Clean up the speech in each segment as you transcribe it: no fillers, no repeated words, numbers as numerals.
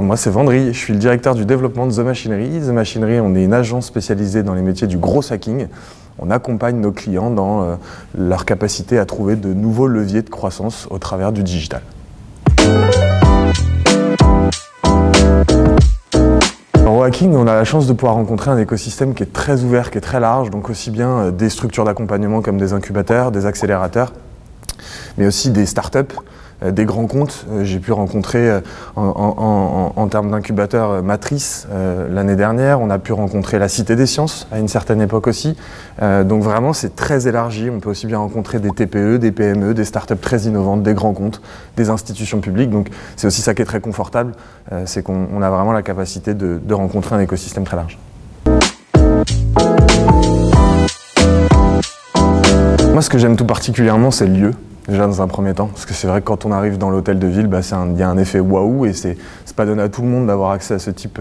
moi c'est Vendry, je suis le directeur du développement de The Machinery. The Machinery, on est une agence spécialisée dans les métiers du gros hacking. On accompagne nos clients dans leur capacité à trouver de nouveaux leviers de croissance au travers du digital. En hacking, on a la chance de pouvoir rencontrer un écosystème qui est très ouvert, qui est très large, donc aussi bien des structures d'accompagnement comme des incubateurs, des accélérateurs, mais aussi des startups, des grands comptes. J'ai pu rencontrer en termes d'incubateurs Matrice l'année dernière, on a pu rencontrer la Cité des Sciences à une certaine époque aussi. Donc vraiment c'est très élargi, on peut aussi bien rencontrer des TPE, des PME, des startups très innovantes, des grands comptes, des institutions publiques. Donc c'est aussi ça qui est très confortable, c'est qu'on a vraiment la capacité de rencontrer un écosystème très large. Moi ce que j'aime tout particulièrement c'est le lieu. Déjà dans un premier temps, parce que c'est vrai que quand on arrive dans l'hôtel de ville, il y a un effet waouh et c'est pas donné à tout le monde d'avoir accès à ce type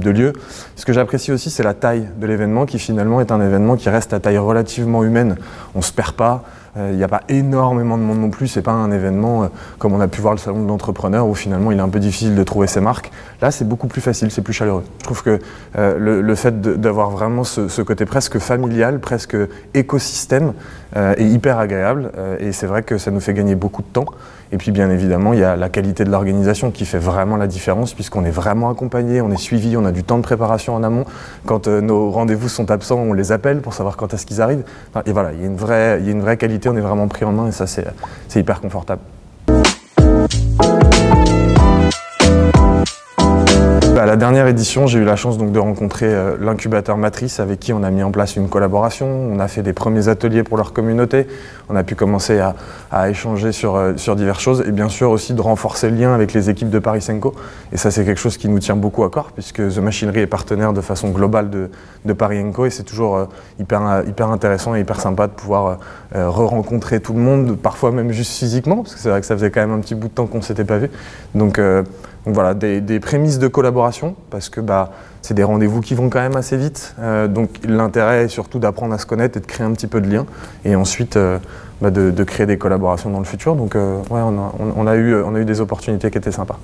de lieu. Ce que j'apprécie aussi, c'est la taille de l'événement qui finalement est un événement qui reste à taille relativement humaine. On se perd pas, il n'y a pas énormément de monde non plus, c'est pas un événement comme on a pu voir le salon de l'entrepreneur où finalement il est un peu difficile de trouver ses marques. Là c'est beaucoup plus facile, c'est plus chaleureux. Je trouve que le fait d'avoir vraiment ce côté presque familial, presque écosystème est hyper agréable et c'est vrai que ça nous fait gagner beaucoup de temps. Et puis bien évidemment, il y a la qualité de l'organisation qui fait vraiment la différence puisqu'on est vraiment accompagné, on est suivi, on a du temps de préparation en amont. Quand nos rendez-vous sont absents, on les appelle pour savoir quand est-ce qu'ils arrivent. Et voilà, il y a une vraie qualité, on est vraiment pris en main et ça c'est hyper confortable. À la dernière édition, j'ai eu la chance donc de rencontrer l'incubateur Matrice avec qui on a mis en place une collaboration. On a fait des premiers ateliers pour leur communauté. On a pu commencer à échanger sur diverses choses et bien sûr aussi de renforcer le lien avec les équipes de Paris Senco. Et ça, c'est quelque chose qui nous tient beaucoup à cœur puisque The Machinery est partenaire de façon globale de Paris Senco et c'est toujours hyper intéressant et hyper sympa de pouvoir re-rencontrer tout le monde, parfois même juste physiquement, parce que c'est vrai que ça faisait quand même un petit bout de temps qu'on ne s'était pas vu. Donc voilà, des prémices de collaboration, parce que c'est des rendez-vous qui vont quand même assez vite. Donc l'intérêt est surtout d'apprendre à se connaître et de créer un petit peu de lien, et ensuite de créer des collaborations dans le futur. Donc ouais, on a eu des opportunités qui étaient sympas.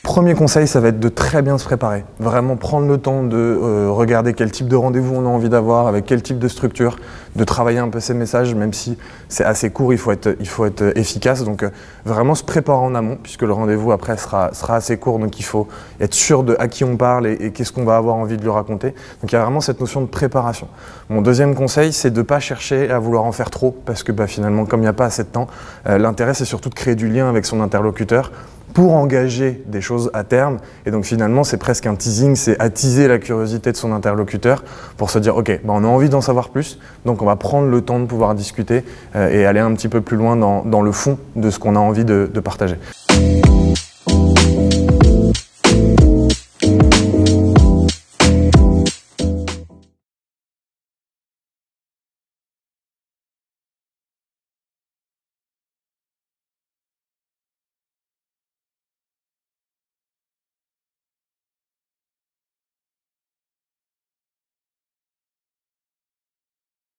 Premier conseil, ça va être de très bien se préparer. Vraiment prendre le temps de regarder quel type de rendez-vous on a envie d'avoir, avec quel type de structure, de travailler un peu ses messages, même si c'est assez court, il faut être efficace. Donc vraiment se préparer en amont, puisque le rendez-vous après sera assez court, donc il faut être sûr de à qui on parle et qu'est-ce qu'on va avoir envie de lui raconter. Donc il y a vraiment cette notion de préparation. Mon deuxième conseil, c'est de ne pas chercher à vouloir en faire trop, parce que finalement, comme il n'y a pas assez de temps, l'intérêt c'est surtout de créer du lien avec son interlocuteur, pour engager des choses à terme. Et donc finalement, c'est presque un teasing, c'est attiser la curiosité de son interlocuteur pour se dire, ok, on a envie d'en savoir plus, donc on va prendre le temps de pouvoir discuter et aller un petit peu plus loin dans le fond de ce qu'on a envie de partager.